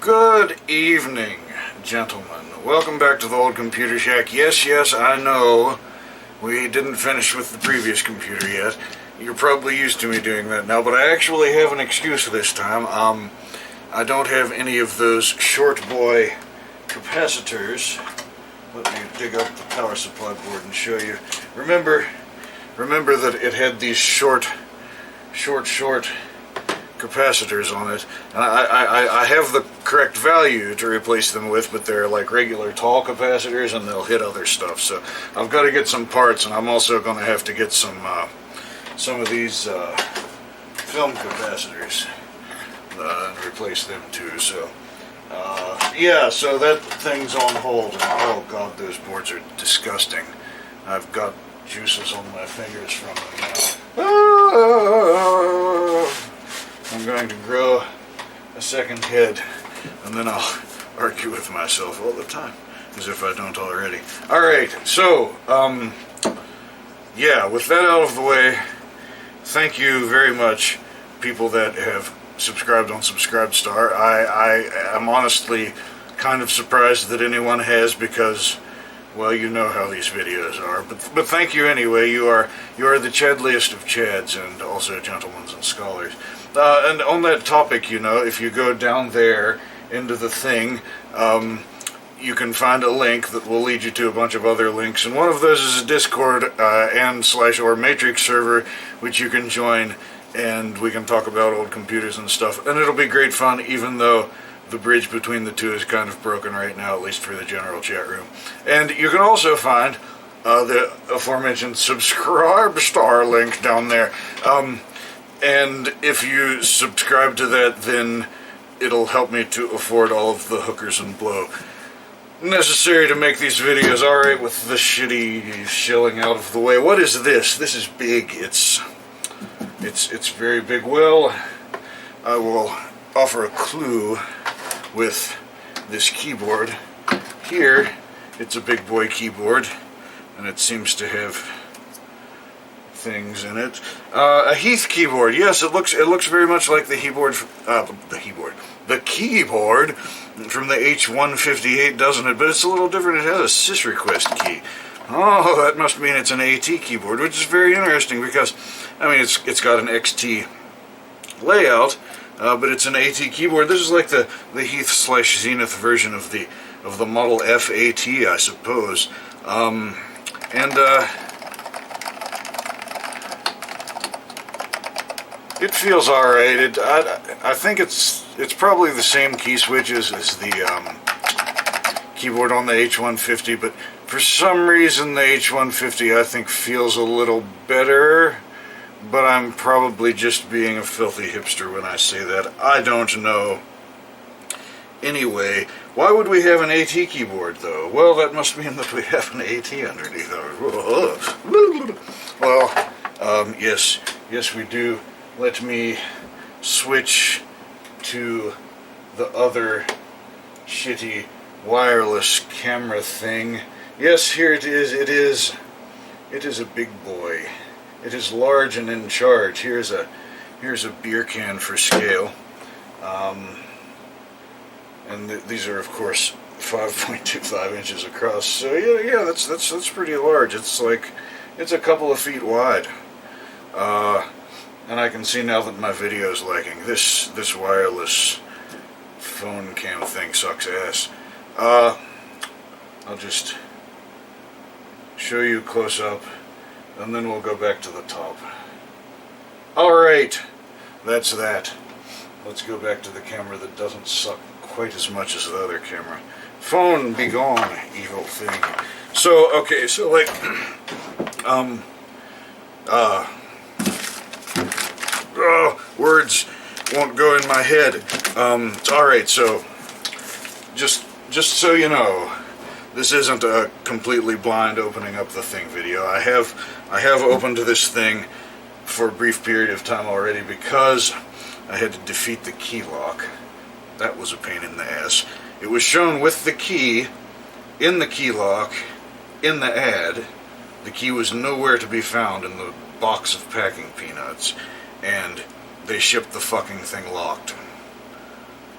Good evening, gentlemen. Welcome back to the old computer shack. Yes, I know we didn't finish with the previous computer yet. You're probably used to me doing that now, but I actually have an excuse this time. I don't have any of those short boy capacitors. Let me dig up the power supply board and show you. Remember that it had these short capacitors on it, and I have the correct value to replace them with, but they're like regular tall capacitors and they'll hit other stuff, so I've got to get some parts, and I'm also going to have to get some of these film capacitors and replace them too. So yeah, so that thing's on hold, and oh god, those boards are disgusting. I've got juices on my fingers from them now. I'm going to grow a second head, and then I'll argue with myself all the time, as if I don't already. Alright, so, yeah, with that out of the way, thank you very much, people that have subscribed on Subscribestar. I am honestly kind of surprised that anyone has, because, well, you know how these videos are, but thank you anyway. You are the Chadliest of Chads, and also gentlemen and scholars. And on that topic, you know, if you go down there into the thing, you can find a link that will lead you to a bunch of other links, and one of those is a Discord and/or Matrix server, which you can join, and we can talk about old computers and stuff, and it'll be great fun, even though the bridge between the two is kind of broken right now, at least for the general chat room. And you can also find the aforementioned Subscribestar link down there. And if you subscribe to that, then it'll help me to afford all of the hookers and blow necessary to make these videos. Alright, with the shitty shilling out of the way. What is this? This is big. It's very big. Well, I will offer a clue with this keyboard. Here, it's a big boy keyboard, and it seems to have things in it. A Heath keyboard. Yes, it looks very much like the keyboard from the H-148, doesn't it? But it's a little different. It has a sysrequest key. Oh, that must mean it's an AT keyboard, which is very interesting because, I mean, it's got an XT layout, but it's an AT keyboard. This is like the Heath/Zenith version of the Model F AT, I suppose. It feels alright. I think it's probably the same key switches as the keyboard on the H-150, but for some reason the H-150 I think feels a little better, but I'm probably just being a filthy hipster when I say that. I don't know. Anyway, why would we have an AT keyboard though? Well, that must mean that we have an AT underneath our... Well, yes we do. Let me switch to the other shitty wireless camera thing. Yes, here it is. It is a big boy. It is large and in charge. Here's a beer can for scale. And these are, of course, 5.25 inches across. So yeah, that's pretty large. It's a couple of feet wide. And I can see now that my video is lagging. This wireless phone cam thing sucks ass. I'll just show you close up, and then we'll go back to the top. Alright, that's that. Let's go back to the camera that doesn't suck quite as much as the other camera. Phone, be gone, evil thing. So, okay, so like, words won't go in my head. Alright, so just so you know, this isn't a completely blind opening up the thing video. I have opened this thing for a brief period of time already because I had to defeat the key lock. That was a pain in the ass. It was shown with the key in the key lock in the ad. The key was nowhere to be found in the box of packing peanuts, and they shipped the fucking thing locked.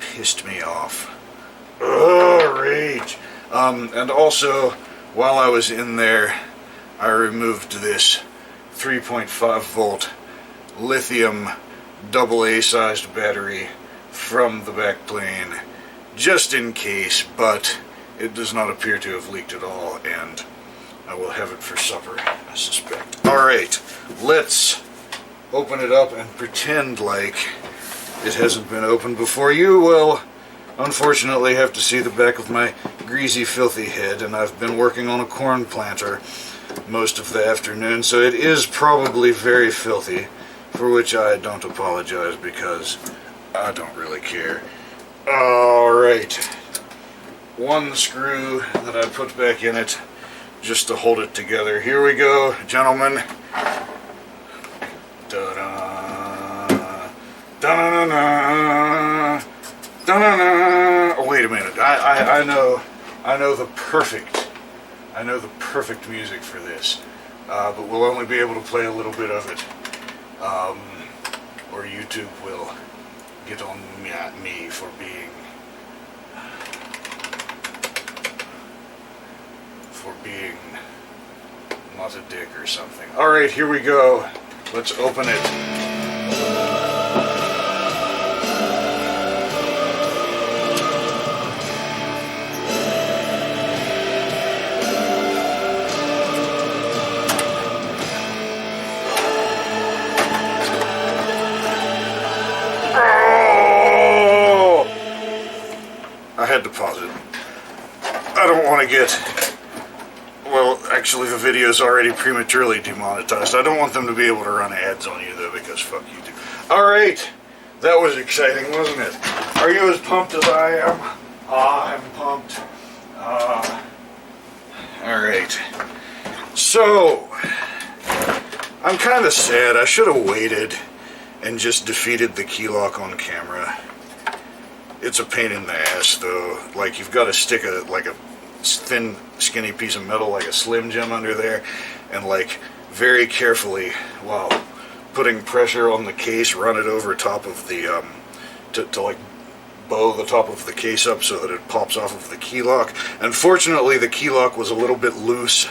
pissed me off. Oh, rage. And also, while I was in there, I removed this 3.5 volt lithium AA sized battery from the backplane, just in case, but it does not appear to have leaked at all, and I will have it for supper, I suspect. Alright, let's open it up and pretend like it hasn't been opened before. You will unfortunately have to see the back of my greasy, filthy head, and I've been working on a corn planter most of the afternoon, so it is probably very filthy, for which I don't apologize because I don't really care. Alright, one screw that I put back in it just to hold it together. Here we go, gentlemen. Da-da, da-da-da-da, da-da-da. Oh, wait a minute. I know the perfect music for this, but we'll only be able to play a little bit of it, or YouTube will get on me for being not a dick or something. Alright, here we go. Let's open it. I had to pause it. I don't want to get... Well, actually the video's already prematurely demonetized. I don't want them to be able to run ads on you, though, because fuck you too. Alright, that was exciting, wasn't it? Are you as pumped as I am? I'm pumped. Alright. So, I'm kind of sad. I should have waited and just defeated the key lock on camera. It's a pain in the ass, though. Like, you've got to stick a thin, skinny piece of metal, like a Slim Jim, under there, and, like, very carefully, while putting pressure on the case, run it over top of the, to like, bow the top of the case up so that it pops off of the key lock. Unfortunately, the key lock was a little bit loose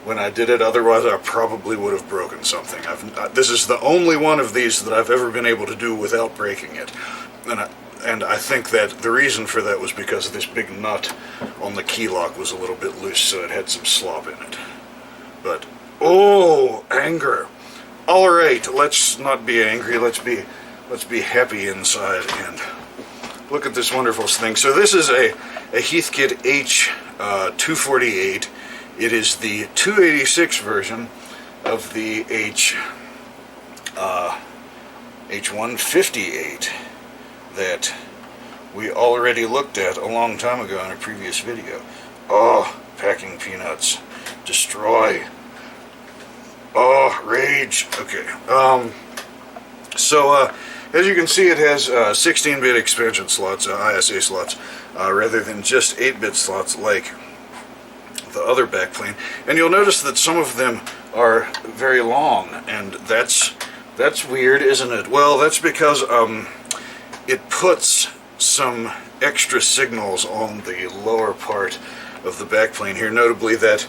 when I did it, otherwise I probably would have broken something. This is the only one of these that I've ever been able to do without breaking it. And I think that the reason for that was because this big nut on the key lock was a little bit loose, so it had some slop in it. But, oh, anger. Alright, let's not be angry, let's be happy inside and look at this wonderful thing. So this is a Heathkit H-248. It is the 286 version of the H-158 that we already looked at a long time ago in a previous video. Oh, packing peanuts. Destroy. Oh, rage. Okay. So, as you can see, it has 16-bit expansion slots, ISA slots, rather than just 8-bit slots like the other backplane. And you'll notice that some of them are very long, and that's weird, isn't it? Well, that's because it puts some extra signals on the lower part of the backplane here, notably that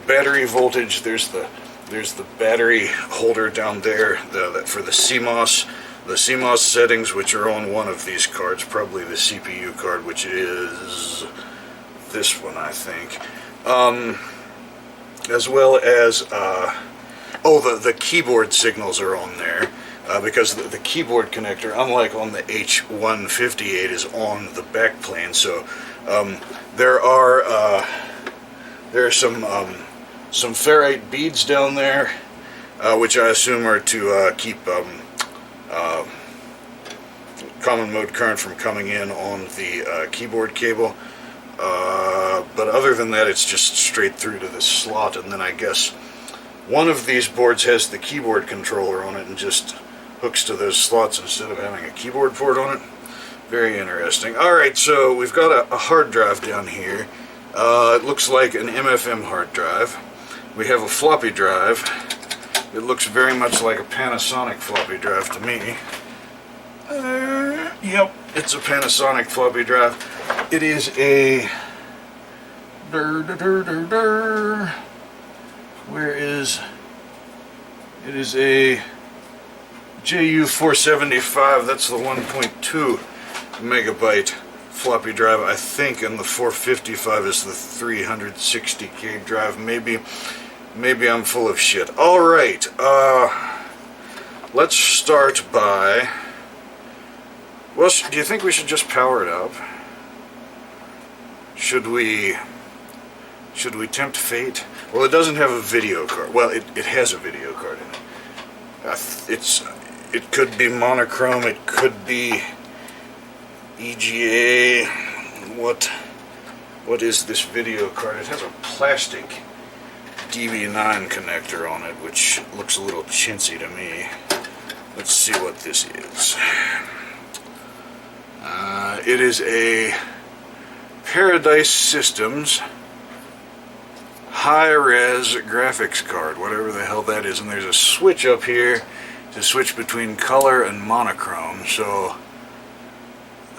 battery voltage. There's the battery holder down there for the CMOS settings, which are on one of these cards, probably the CPU card, which is this one, I think. As well as the keyboard signals are on there. Because the keyboard connector, unlike on the H-158, is on the backplane. So there are some ferrite beads down there, which I assume are to keep common mode current from coming in on the keyboard cable. But other than that, it's just straight through to this slot, and then I guess one of these boards has the keyboard controller on it and just hooks to those slots instead of having a keyboard port on it. Very interesting. Alright, so we've got a hard drive down here. It looks like an MFM hard drive. We have a floppy drive. It looks very much like a Panasonic floppy drive to me. Yep, it's a Panasonic floppy drive. It is a... Where is... It is a JU475. That's the 1.2 megabyte floppy drive, I think, and the 455 is the 360K drive. Maybe I'm full of shit. Alright, let's start by... Well, do you think we should just power it up? Should we tempt fate? Well, it doesn't have a video card. Well, it has a video card in it. It could be monochrome, it could be EGA. What is this video card? It has a plastic DB9 connector on it, which looks a little chintzy to me. Let's see what this is. It is a Paradise Systems high-res graphics card, whatever the hell that is, and there's a switch up here to switch between color and monochrome, so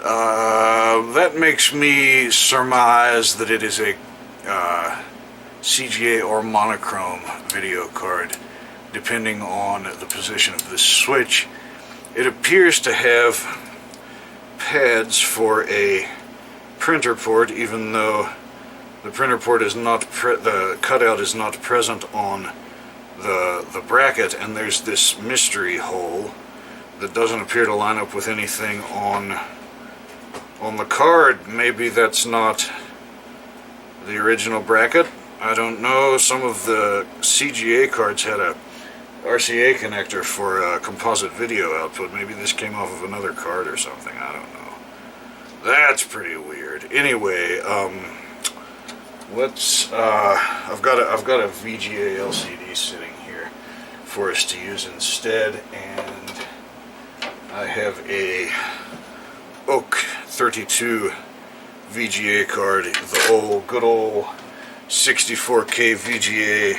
that makes me surmise that it is a CGA or monochrome video card, depending on the position of this switch. It appears to have pads for a printer port, even though the printer port is not the cutout is not present on the bracket, and there's this mystery hole that doesn't appear to line up with anything on the card. Maybe that's not the original bracket. I don't know. Some of the CGA cards had a RCA connector for composite video output. Maybe this came off of another card or something. I don't know. That's pretty weird. Anyway, let's. I've got a VGA LCD sitting here for us to use instead, and I have a Oak 32 VGA card, the good old 64K VGA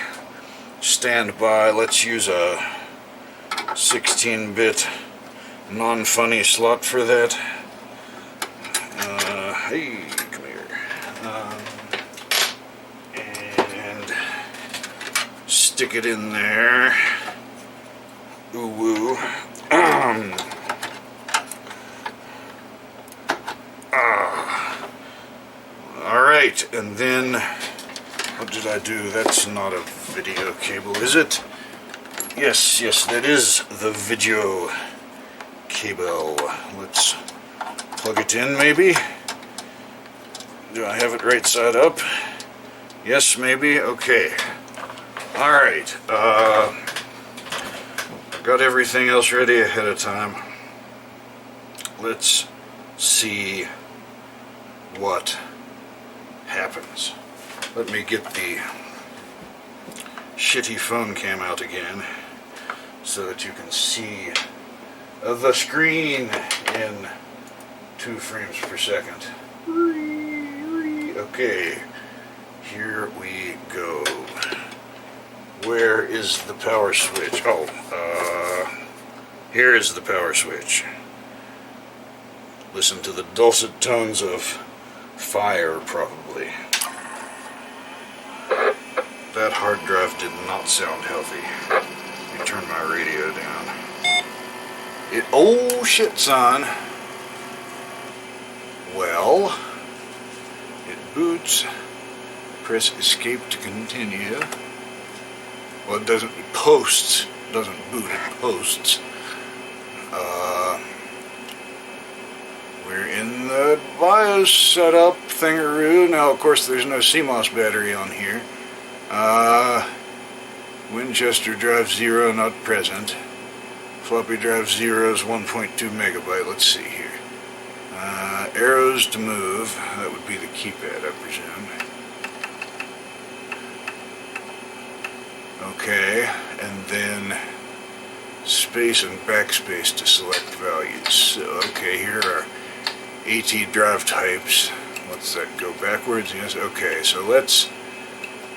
standby. Let's use a 16-bit non-funny slot for that. Hey, come here. And stick it in there. Ooh woo. Alright, and then what did I do? That's not a video cable, is it? Yes, that is the video cable. Let's plug it in, maybe. Do I have it right side up? Yes, maybe. Okay. Alright. Got everything else ready ahead of time. Let's see what happens. Let me get the shitty phone cam out again so that you can see the screen in 2 frames per second. Okay, here we go. Where is the power switch? Oh, here is the power switch. Listen to the dulcet tones of fire, probably. That hard drive did not sound healthy. Let me turn my radio down. Oh shit, son. Well, it boots. Press escape to continue. Well, it doesn't, it posts. It doesn't boot, it posts. We're in the BIOS setup thingaroo. Now, of course, there's no CMOS battery on here. Winchester drive 0 not present. Floppy drive 0 is 1.2 megabyte. Let's see here. Arrows to move. That would be the keypad, I presume. Okay, and then space and backspace to select values. So, okay, here are AT drive types. Let's that go backwards? Yes, okay, so let's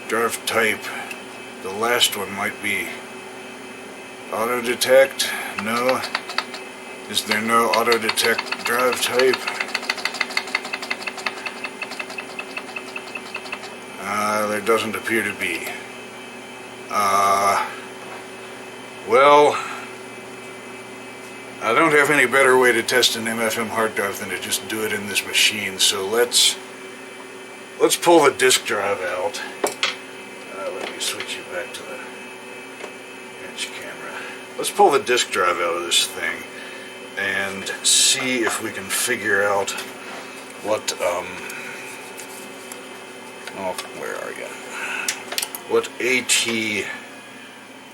drive type. The last one might be auto detect. No. Is there no auto-detect drive type? There doesn't appear to be. Well, I don't have any better way to test an MFM hard drive than to just do it in this machine, so let's pull the disk drive out. Let me switch you back to the bench camera. Let's pull the disk drive out of this thing and see if we can figure out what, where are you? What AT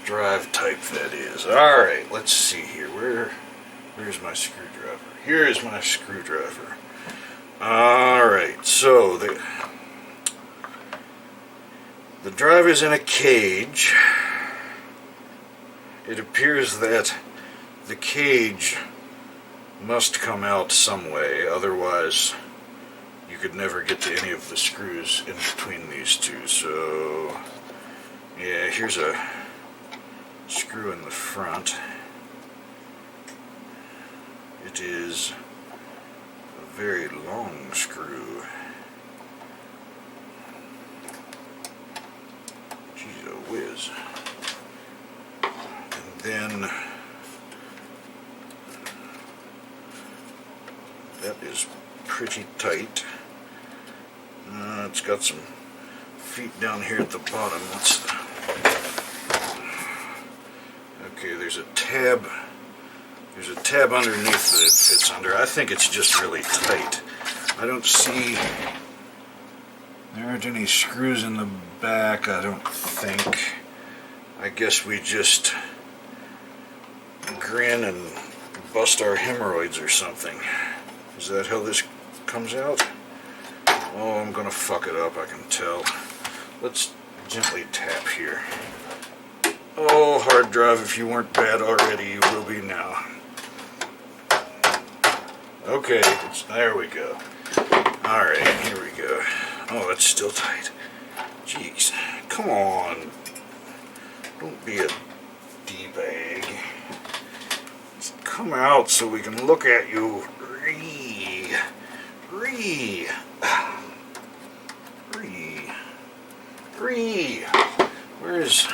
drive type that is. Alright, let's see here. Where's my screwdriver? Here is my screwdriver. Alright, so the drive is in a cage. It appears that the cage must come out some way, otherwise you could never get to any of the screws in between these two. So yeah, here's a screw in the front. It is a very long screw. Geez, a whiz. And then that is pretty tight. It's got some feet down here at the bottom. Okay, there's a tab. There's a tab underneath that it fits under. I think it's just really tight. I don't see. There aren't any screws in the back, I don't think. I guess we just grin and bust our hemorrhoids or something. Is that how this comes out? Oh, I'm gonna fuck it up, I can tell. Let's gently tap here. Oh, hard drive, if you weren't bad already, you will be now. Okay, there we go. Alright, here we go. Oh, it's still tight. Jeez, come on. Don't be a D-bag. Just come out so we can look at you. Where's...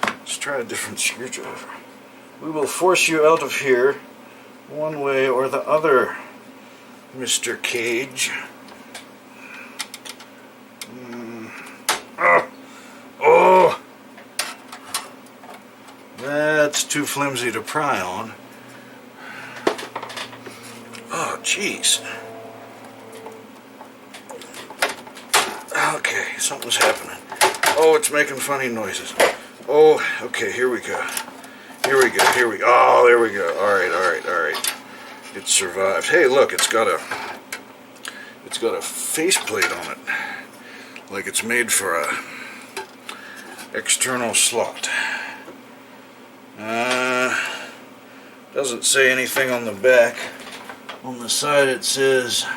Let's try a different screwdriver. We will force you out of here one way or the other, Mr. Cage. Oh! That's too flimsy to pry on. Oh, jeez. Okay, something's happening. Oh, it's making funny noises. Oh, okay, here we go. Oh, there we go. Alright. It survived. Hey, look, it's got a faceplate on it. Like it's made for a external slot. Doesn't say anything on the back. On the side it says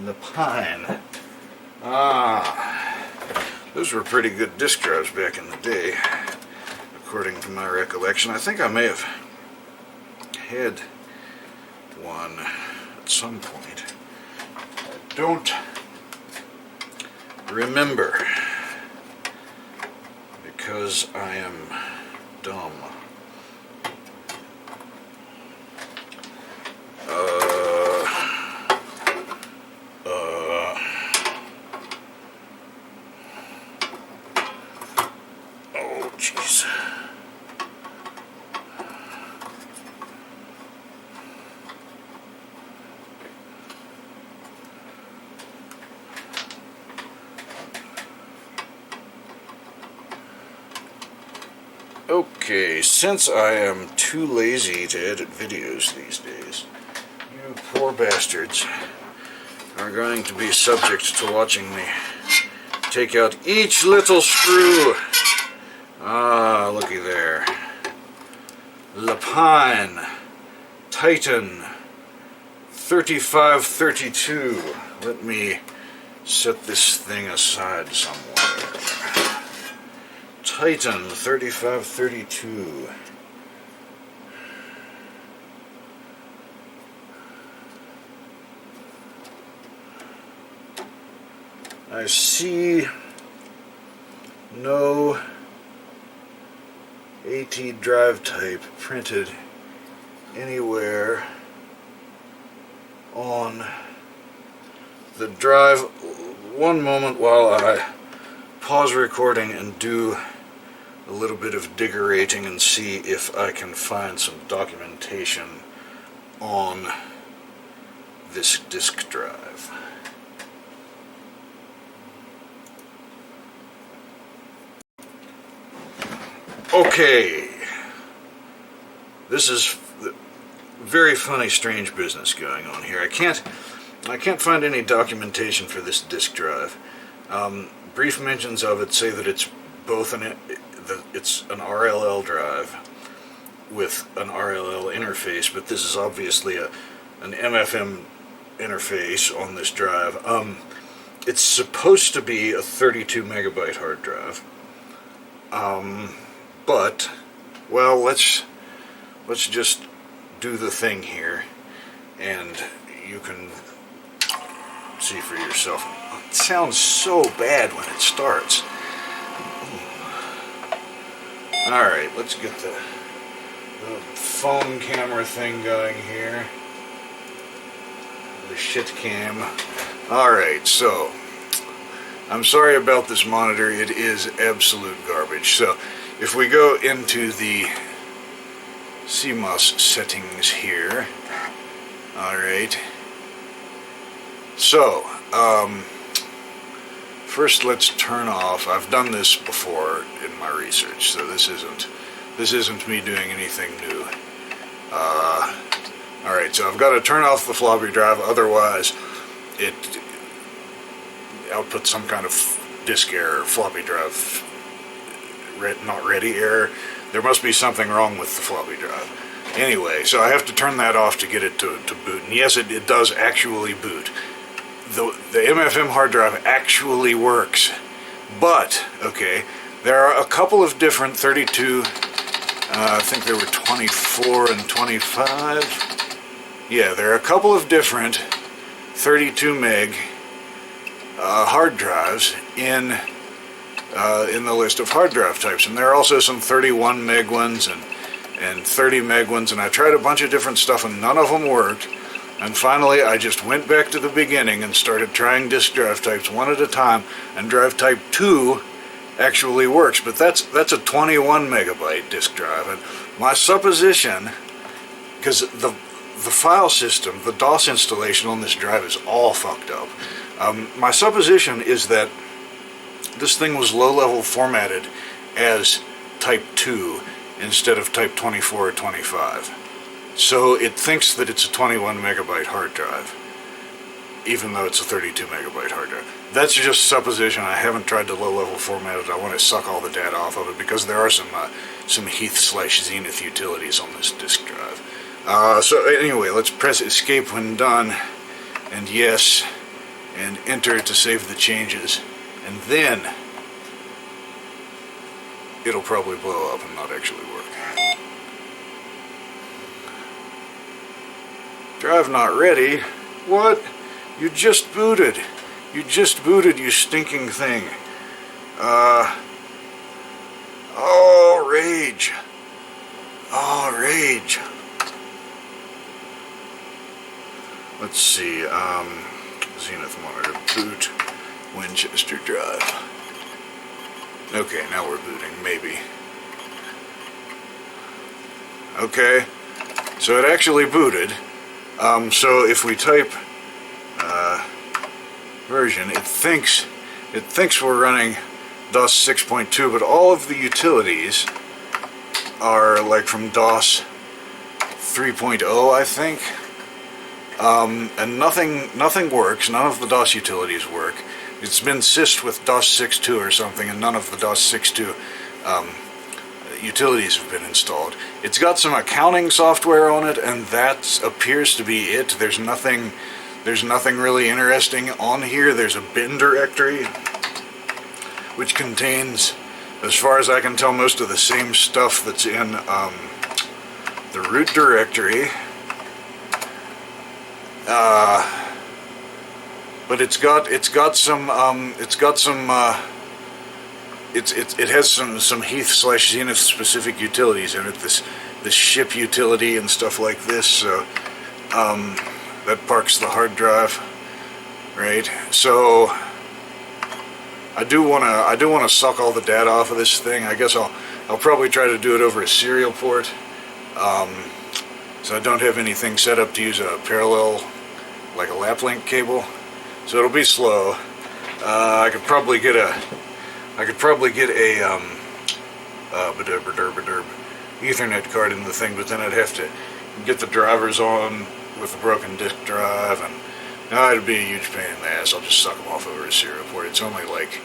the Pine. Those were pretty good disk drives back in the day, according to my recollection. I think I may have had one at some point. I don't remember, because I am dumb. Oh, jeez. Okay, since I am too lazy to edit videos these days, you poor bastards are going to be subject to watching me take out each little screw. Ah, looky there. Lapine Titan 3532. Let me set this thing aside somewhere. Titan 3532. I see no AT drive type printed anywhere on the drive. One moment while I pause recording and do a little bit of diggerating and see if I can find some documentation on this disk drive. Okay, this is very funny, strange business going on here. I can't find any documentation for this disk drive. Brief mentions of it say that it's both it's an RLL drive with an RLL interface, but this is obviously an MFM interface on this drive. It's supposed to be a 32 megabyte hard drive. But, well, let's just do the thing here, and you can see for yourself. It sounds so bad when it starts. Alright, let's get the phone camera thing going here. The shit cam. Alright, so I'm sorry about this monitor. It is absolute garbage. So if we go into the CMOS settings here, alright, so first let's turn off. I've done this before in my research, so this isn't me doing anything new. Alright, so I've got to turn off the floppy drive, otherwise it outputs some kind of disk error, floppy drive not ready error. There must be something wrong with the floppy drive. Anyway, so I have to turn that off to get it to boot. And yes, it does actually boot. The MFM hard drive actually works. But, okay, there are a couple of different 32, I think there were 24 and 25. Yeah, there are a couple of different 32 meg hard drives in the list of hard drive types, and there are also some 31 meg ones and 30 meg ones, and I tried a bunch of different stuff and none of them worked. And finally I just went back to the beginning and started trying disk drive types one at a time, and drive type 2 actually works, but that's a 21 megabyte disk drive. And my supposition, because the file system, the DOS installation on this drive is all fucked up, my supposition is that this thing was low-level formatted as type 2 instead of type 24 or 25. So it thinks that it's a 21 megabyte hard drive, even though it's a 32 megabyte hard drive. That's just supposition. I haven't tried to low-level format it. I want to suck all the data off of it because there are some Heath/Zenith utilities on this disk drive. So anyway, let's press escape when done, and yes, and enter to save the changes. And then it'll probably blow up and not actually work. Drive not ready? What? You just booted. You just booted, you stinking thing. Oh, rage. Oh, rage. Let's see, Zenith monitor, boot, Winchester drive. Okay, now we're booting, maybe. Okay, so it actually booted. So if we type version, it thinks we're running DOS 6.2, but all of the utilities are like from DOS 3.0, I think. And nothing works. None of the DOS utilities work. It's been sysled with DOS 6.2 or something, and none of the DOS 6.2 utilities have been installed. It's got some accounting software on it, and that appears to be it. There's nothing really interesting on here. There's a bin directory, which contains, as far as I can tell, most of the same stuff that's in the root but it has some Heath/Zenith specific utilities in it. This ship utility and stuff like this. So that parks the hard drive, right? So I do wanna suck all the data off of this thing. I guess I'll probably try to do it over a serial port. So I don't have anything set up to use a parallel, like a lap link cable. So it'll be slow. I could probably get a Ethernet card in the thing, but then I'd have to get the drivers on with the broken disk drive, and it'd be a huge pain in the ass. I'll just suck them off over a serial port. It's only like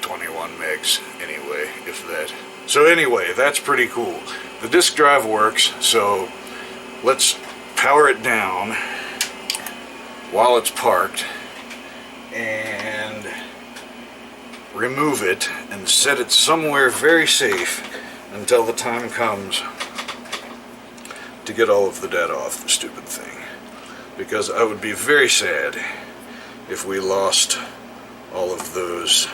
21 megs anyway, if that. So anyway, that's pretty cool. The disk drive works, so let's power it down while it's parked and remove it and set it somewhere very safe until the time comes to get all of the data off the stupid thing. Because I would be very sad if we lost all of those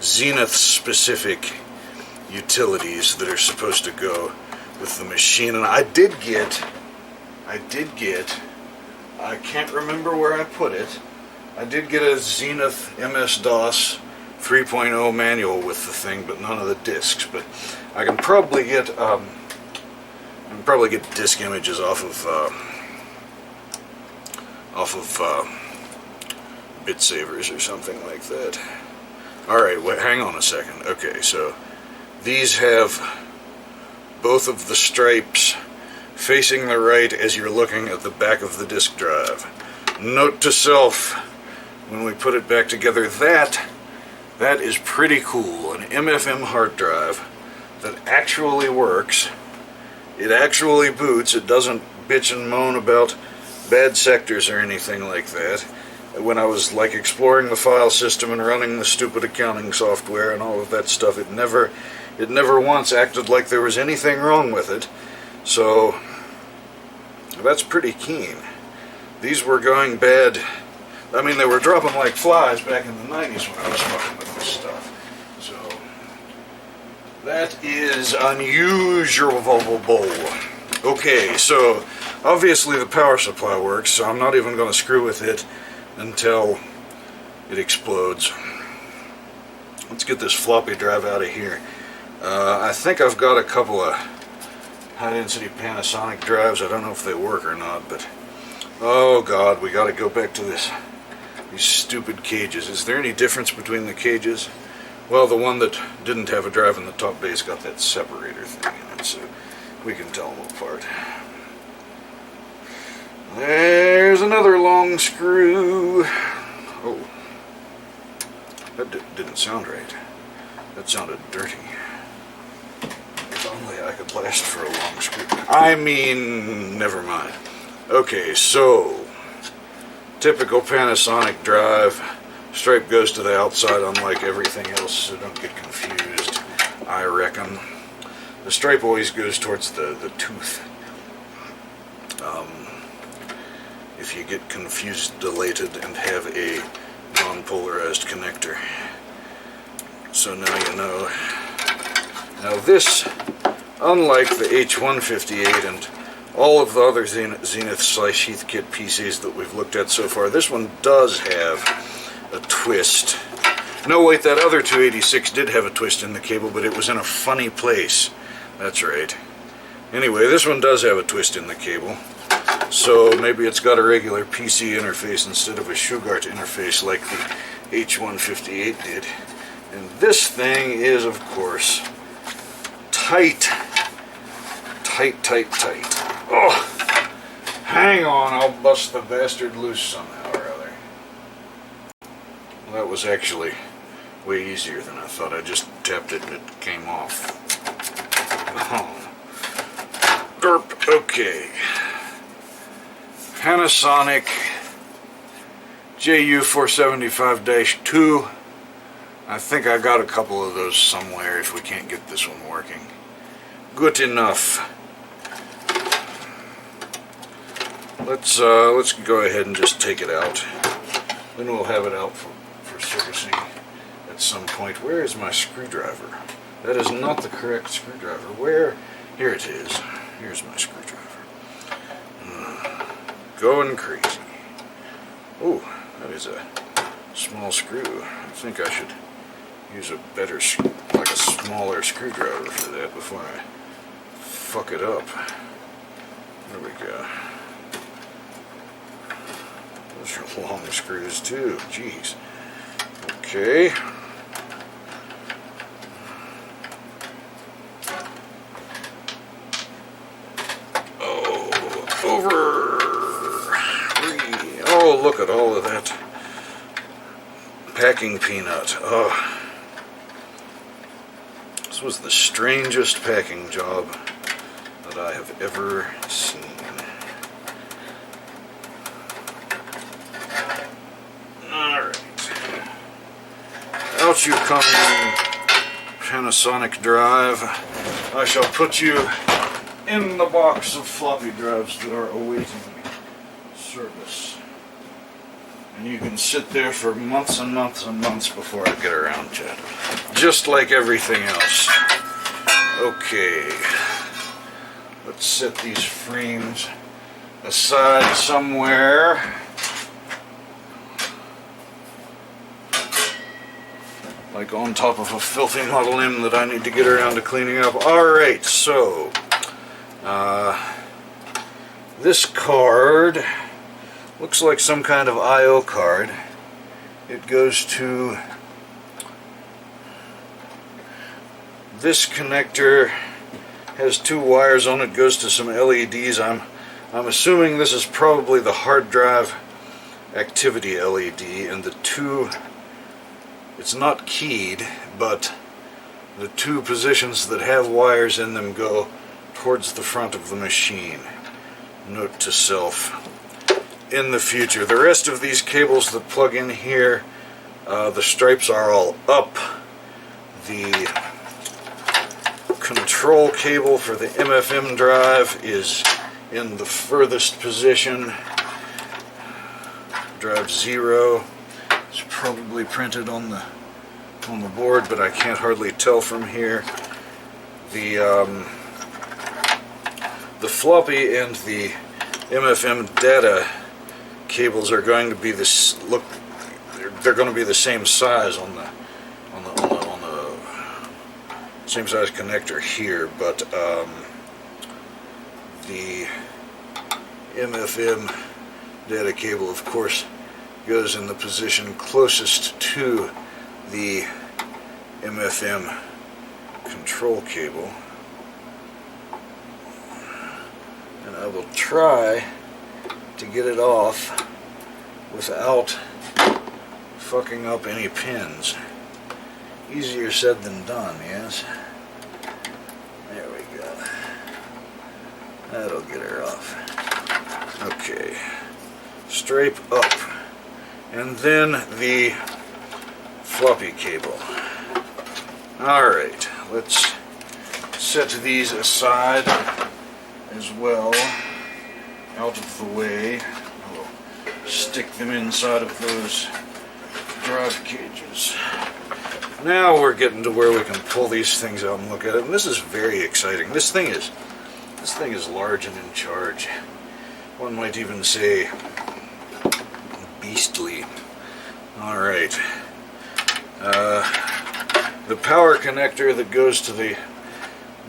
Zenith specific utilities that are supposed to go with the machine. And I did get, I can't remember where I put it, I did get a Zenith MS-DOS 3.0 manual with the thing, but none of the discs. But I can probably get disk images off of bit savers or something like that. Alright, wait, hang on a second. Okay, so these have both of the stripes facing the right as you're looking at the back of the disk drive. Note to self, when we put it back together, that is pretty cool. An MFM hard drive that actually works. It actually boots. It doesn't bitch and moan about bad sectors or anything like that. When I was like exploring the file system and running the stupid accounting software and all of that stuff, it never once acted like there was anything wrong with it. So that's pretty keen. These were going bad. I mean, they were dropping like flies back in the 90s when I was fucking with this stuff. So that is unusual. Okay, so obviously the power supply works, so I'm not even going to screw with it until it explodes. Let's get this floppy drive out of here. I think I've got a couple of high-density Panasonic drives. I don't know if they work or not, but oh god, we got to go back to these stupid cages. Is there any difference between the cages? Well, the one that didn't have a drive in the top base got that separator thing in it, so we can tell them apart. There's another long screw. Oh, that didn't sound right. That sounded dirty. If only I could last for a long screw. I mean, never mind. Okay, so typical Panasonic drive. Stripe goes to the outside unlike everything else, so don't get confused, I reckon. The stripe always goes towards the tooth. If you get confused, delated, and have a non-polarized connector. So now you know. Now this, unlike the H-148 and all of the other Zenith/Heathkit PCs that we've looked at so far, this one does have a twist. No, wait, that other 286 did have a twist in the cable, but it was in a funny place. That's right. Anyway, this one does have a twist in the cable. So maybe it's got a regular PC interface instead of a Shugart interface like the H-158 did. And this thing is, of course, tight. Tight, tight, tight. Oh, hang on, I'll bust the bastard loose somehow or other. Well, that was actually way easier than I thought. I just tapped it and it came off. Oh. Derp, okay. Panasonic JU475-2. I think I got a couple of those somewhere if we can't get this one working. Good enough. Let's go ahead and just take it out. Then we'll have it out for servicing at some point. Where is my screwdriver? That is not the correct screwdriver. Where? Here it is. Here's my screwdriver. Going crazy. Oh, that is a small screw. I think I should use a better, like a smaller screwdriver for that before I fuck it up. There we go. Those are long screws too. Jeez. Okay. Oh, over. Oh, look at all of that packing peanut. Oh. This was the strangest packing job that I have ever seen. Alright. Out you come, Panasonic drive. I shall put you in the box of floppy drives that are awaiting service. And you can sit there for months and months and months before I get around to it. Just like everything else. Okay. Let's set these frames aside somewhere. Like on top of a filthy Model M that I need to get around to cleaning up. Alright, so this card looks like some kind of I/O card. It goes to this connector, has two wires on it, goes to some LEDs. I'm assuming this is probably the hard drive activity LED, and the two, it's not keyed, but the two positions that have wires in them go towards the front of the machine. Note to self. In the future. The rest of these cables that plug in here, the stripes are all up. The control cable for the MFM drive is in the furthest position. Drive 0. It's probably printed on the board, but I can't hardly tell from here. The floppy and the MFM data cables are going to be this. Look, they're going to be the same size on the same size connector here, but the MFM data cable, of course, goes in the position closest to the MFM control cable, and I will try to get it off without fucking up any pins. Easier said than done, yes? There we go. That'll get her off. Okay. Stripe up. And then the floppy cable. Alright, let's set these aside as well, out of the way. I'll stick them inside of those drive cages. Now we're getting to where we can pull these things out and look at it, and this is very exciting. This thing is large and in charge. One might even say beastly. Alright. The power connector that goes to the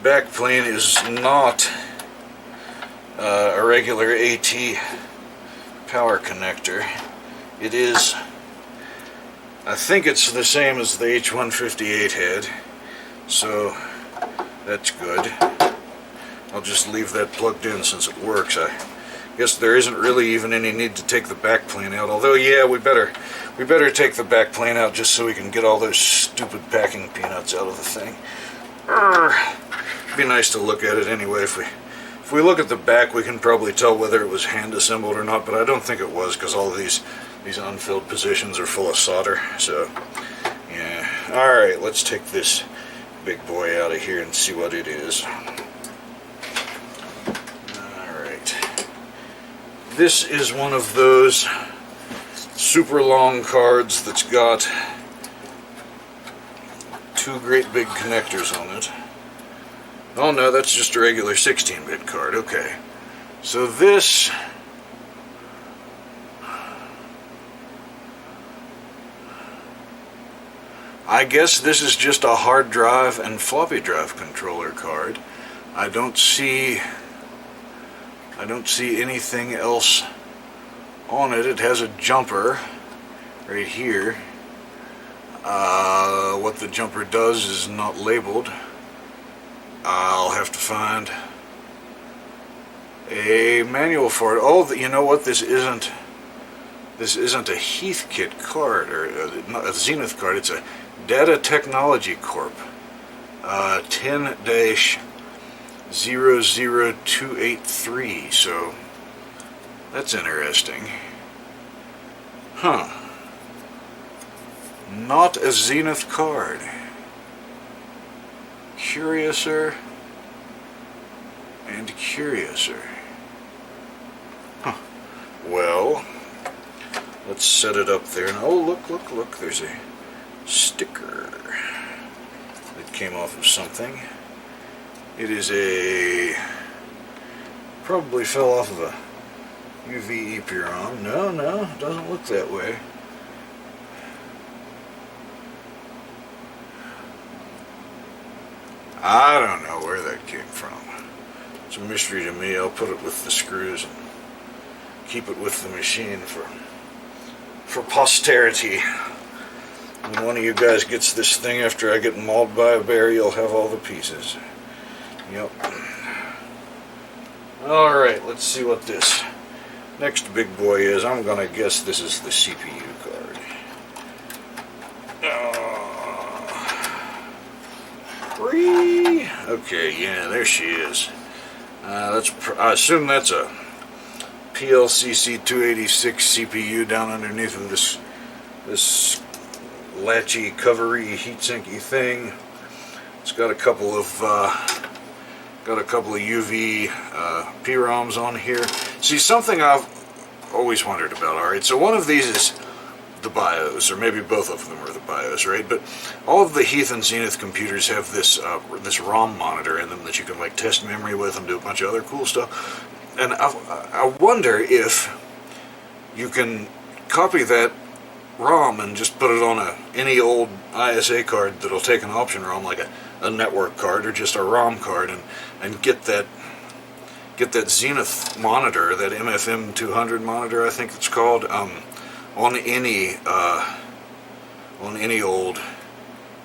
backplane is not a regular AT power connector. It is, I think it's the same as the H-248 head, so that's good. I'll just leave that plugged in since it works. I guess there isn't really even any need to take the backplane out, although yeah, we better take the backplane out just so we can get all those stupid packing peanuts out of the thing. It'd be nice to look at it anyway. If we look at the back, we can probably tell whether it was hand assembled or not, but I don't think it was, because all of these unfilled positions are full of solder. So yeah, alright, let's take this big boy out of here and see what it is. Alright, this is one of those super long cards that's got two great big connectors on it. Oh no, that's just a regular 16-bit card. Okay. So this... I guess this is just a hard drive and floppy drive controller card. I don't see anything else on it. It has a jumper right here. What the jumper does is not labeled. I'll have to find a manual for it. Oh, you know what? This isn't a Heathkit card or not a Zenith card. It's a Data Technology Corp 10-00283. So that's interesting. Huh. Not a Zenith card. Curiouser and curiouser. Huh. Well, let's set it up there. And oh, look, there's a sticker that came off of something. It is probably fell off of a UV EPROM. No, it doesn't look that way. I don't know where that came from. It's a mystery to me. I'll put it with the screws and keep it with the machine for posterity. When one of you guys gets this thing after I get mauled by a bear, you'll have all the pieces. Yep. Alright, let's see what this next big boy is. I'm gonna guess this is the CPU card. Okay, yeah, there she is. I assume that's a PLCC 286 CPU down underneath of this latchy, covery, heatsinky thing. It's got a couple of UV PROMs on here. See, something I've always wondered about. All right, so one of these is the BIOS, or maybe both of them are the BIOS, right? But all of the Heath and Zenith computers have this ROM monitor in them that you can like test memory with and do a bunch of other cool stuff. And I wonder if you can copy that ROM and just put it on any old ISA card that'll take an option ROM, like a network card or just a ROM card, and get that Zenith monitor, that MFM 200 monitor, I think it's called, on any old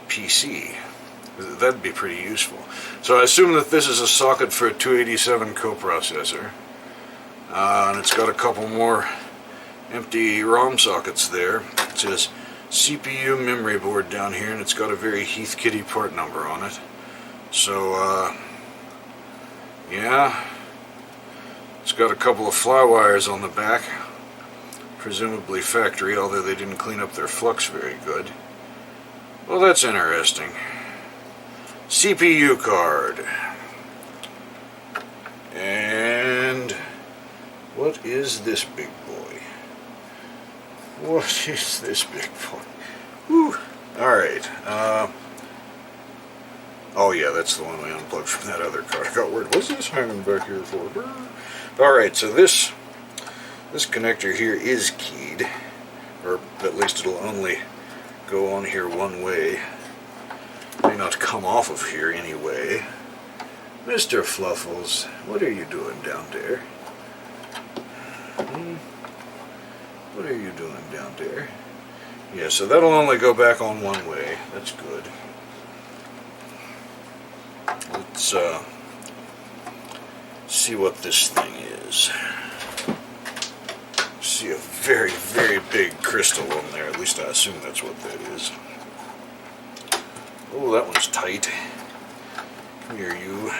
PC. That'd be pretty useful. So I assume that this is a socket for a 287 coprocessor, and it's got a couple more empty ROM sockets there. It says CPU memory board down here, and it's got a very Heathkitty part number on it. So yeah, it's got a couple of fly wires on the back, presumably factory, although they didn't clean up their flux very good. Well, that's interesting. CPU card. And what is this big boy? What is this big boy? Whew. Alright. Oh yeah, that's the one we unplugged from that other card. I got word. What's this hanging back here for? Alright, so this connector here is keyed, or at least it'll only go on here one way. It may not come off of here anyway. Mr. Fluffles, what are you doing down there? What are you doing down there? Yeah, so that'll only go back on one way. That's good. Let's see what this thing is. See a very, very big crystal on there. At least I assume that's what that is. Oh, that one's tight. Come here, you.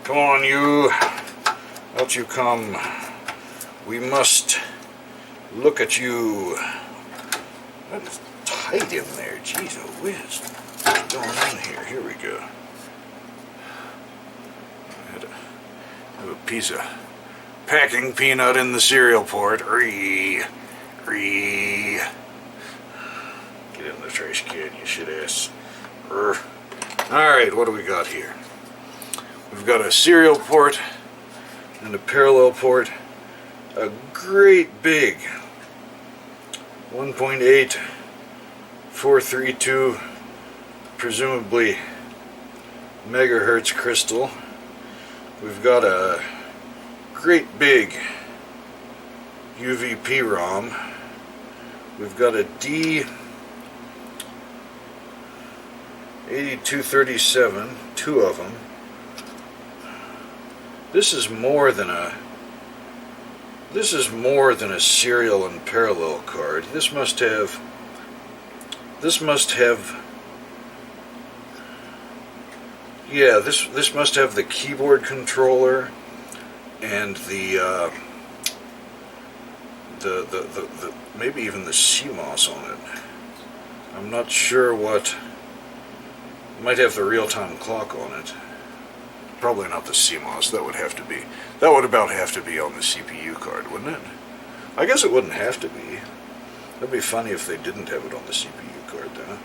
Come on, you. Out you come. We must look at you. That is tight in there. Jeez, oh whiz. What's going on here? Here we go. I had a piece of packing peanut in the cereal port. Free. Get in the trash can, you shit ass. Alright, what do we got here? We've got a serial port and a parallel port. A great big 1.8 432 presumably megahertz crystal. We've got a great big UVP ROM. We've got a D8237, two of them. This is more than a serial and parallel card. This must have yeah, this must have the keyboard controller and the maybe even the CMOS on it. I'm not sure what. It might have the real-time clock on it. Probably not the CMOS. That would about have to be on the CPU card, wouldn't it? I guess it wouldn't have to be. That'd be funny if they didn't have it on the CPU card, though.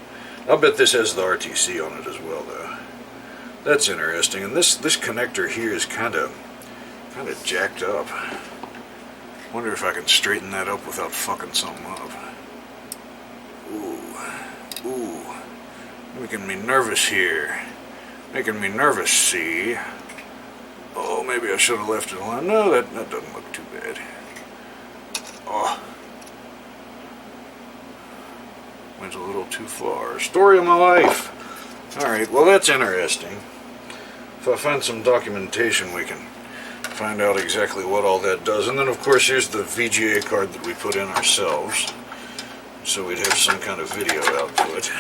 I'll bet this has the RTC on it as well, though. That's interesting. And this connector here is kind of jacked up. Wonder if I can straighten that up without fucking something up. Ooh, making me nervous here. Making me nervous, see? Oh, maybe I should have left it alone. No, that doesn't look too bad. Oh. Went a little too far. Story of my life. Alright, well that's interesting. If I find some documentation, we can find out exactly what all that does. And then, of course, here's the VGA card that we put in ourselves. So we'd have some kind of video output.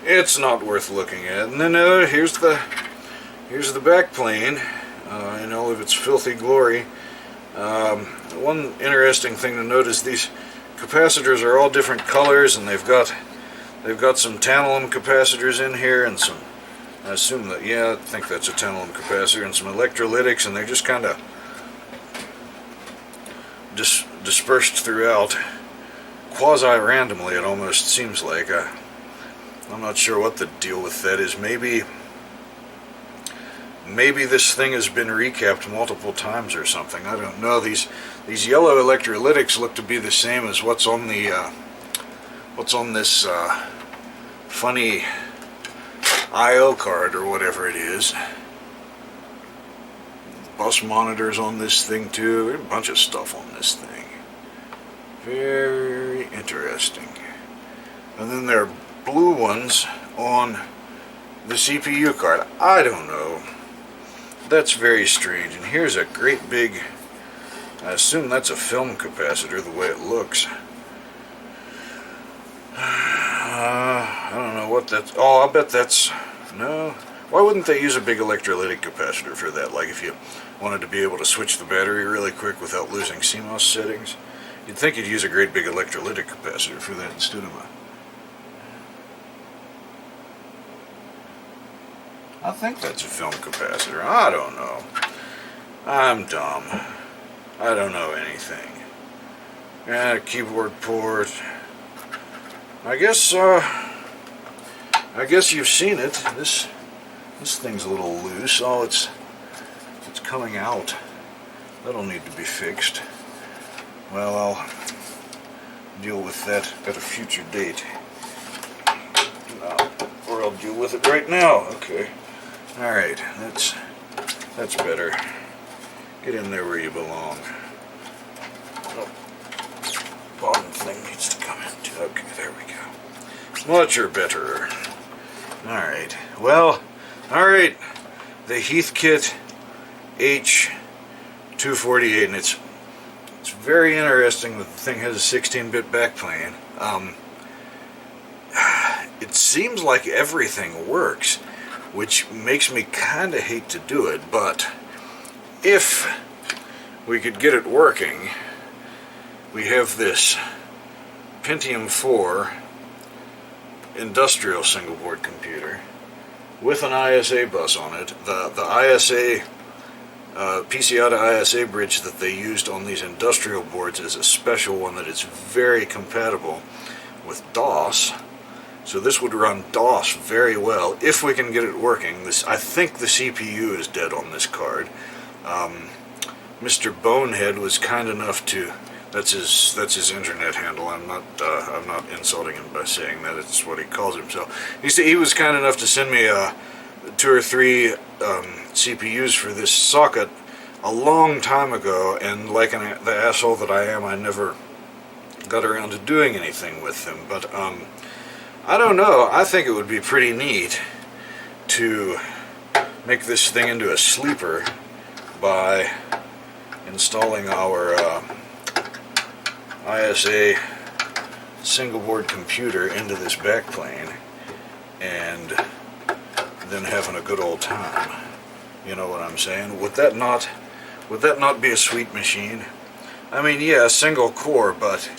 It's not worth looking at. And then here's the backplane in all of its filthy glory. One interesting thing to note is these capacitors are all different colors, and they've got some tantalum capacitors in here, and some. I assume that, yeah, I think that's a tantalum capacitor, and some electrolytics, and they're just kind of dispersed throughout, quasi-randomly. It almost seems like. I'm not sure what the deal with that is. Maybe this thing has been recapped multiple times or something. I don't know. These yellow electrolytics look to be the same as what's on this funny I/O card or whatever it is. Bus monitors on this thing too. There's a bunch of stuff on this thing. Very interesting. And then there are blue ones on the CPU card. I don't know. That's very strange. And here's a great big, I assume that's a film capacitor the way it looks. I don't know what that's. Oh, I'll bet that's. No. Why wouldn't they use a big electrolytic capacitor for that? Like if you wanted to be able to switch the battery really quick without losing CMOS settings? You'd think you'd use a great big electrolytic capacitor for that instead of a. I think that's a film capacitor. I don't know. I'm dumb. I don't know anything. Yeah, keyboard port. I guess you've seen it. This thing's a little loose. Oh, it's coming out. That'll need to be fixed. Well, I'll deal with that at a future date. Or I'll deal with it right now. Okay. Alright, that's better. Get in there where you belong. Oh, bottom thing needs to come in too. Okay, there we go. Much better. Alright, well, alright. The Heathkit H-248, and it's very interesting that the thing has a 16-bit backplane. It seems like everything works, which makes me kind of hate to do it, but if we could get it working, we have this Pentium 4 industrial single board computer with an ISA bus on it. The ISA PCI to ISA bridge that they used on these industrial boards is a special one that is very compatible with DOS. So this would run DOS very well if we can get it working. I think the CPU is dead on this card. Mr. Bonehead was kind enough to. That's his internet handle. I'm not insulting him by saying that. It's what he calls himself. He was kind enough to send me 2 or 3 CPUs for this socket a long time ago, and like the asshole that I am, I never got around to doing anything with them. But I don't know. I think it would be pretty neat to make this thing into a sleeper by installing our ISA single board computer into this backplane and then having a good old time. You know what I'm saying? Would that not be a sweet machine? I mean, yeah, single core, but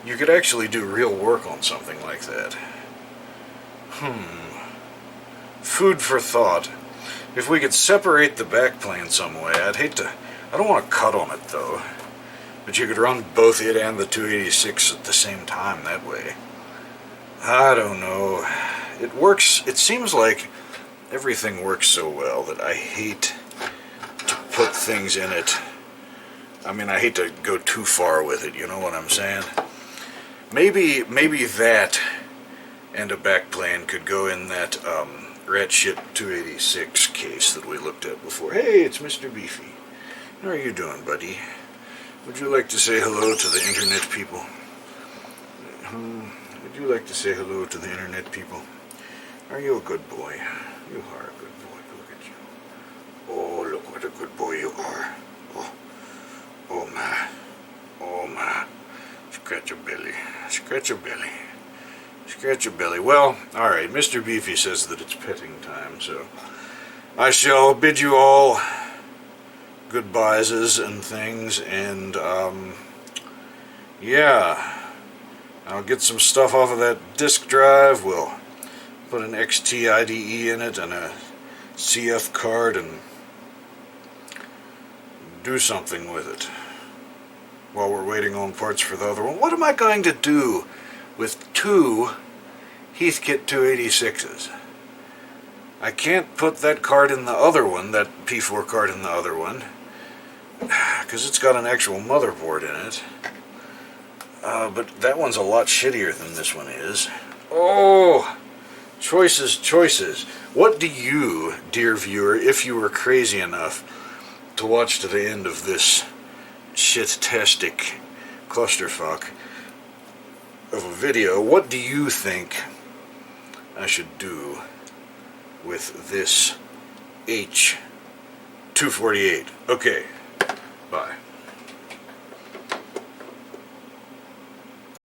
you could actually do real work on something like that. Food for thought. If we could separate the backplane some way, I don't want to cut on it though, but you could run both it and the 286 at the same time that way. I don't know. It works. It seems like everything works so well that I hate to put things in it. I mean, I hate to go too far with it, you know what I'm saying? Maybe that and a backplane could go in that rat shit 286 case that we looked at before. Hey, it's Mr. Beefy. How are you doing, buddy? Would you like to say hello to the internet people? Would you like to say hello to the internet people? Are you a good boy? You are a good boy. Look at you. Oh, look what a good boy you are. Oh my. Oh my. Scratch your belly. Scratch your belly. Scratch your belly. Well, alright, Mr. Beefy says that it's petting time, so I shall bid you all goodbyes and things, and yeah, I'll get some stuff off of that disk drive. We'll put an XT IDE in it and a CF card and do something with it while we're waiting on parts for the other one. What am I going to do with 2 Heathkit 286s? I can't put that card in the other one, that P4 card in the other one, because it's got an actual motherboard in it. But that one's a lot shittier than this one is. Oh, choices, choices. What do you, dear viewer, if you were crazy enough to watch to the end of this shit-tastic clusterfuck of a video, what do you think I should do with this H-248? Okay.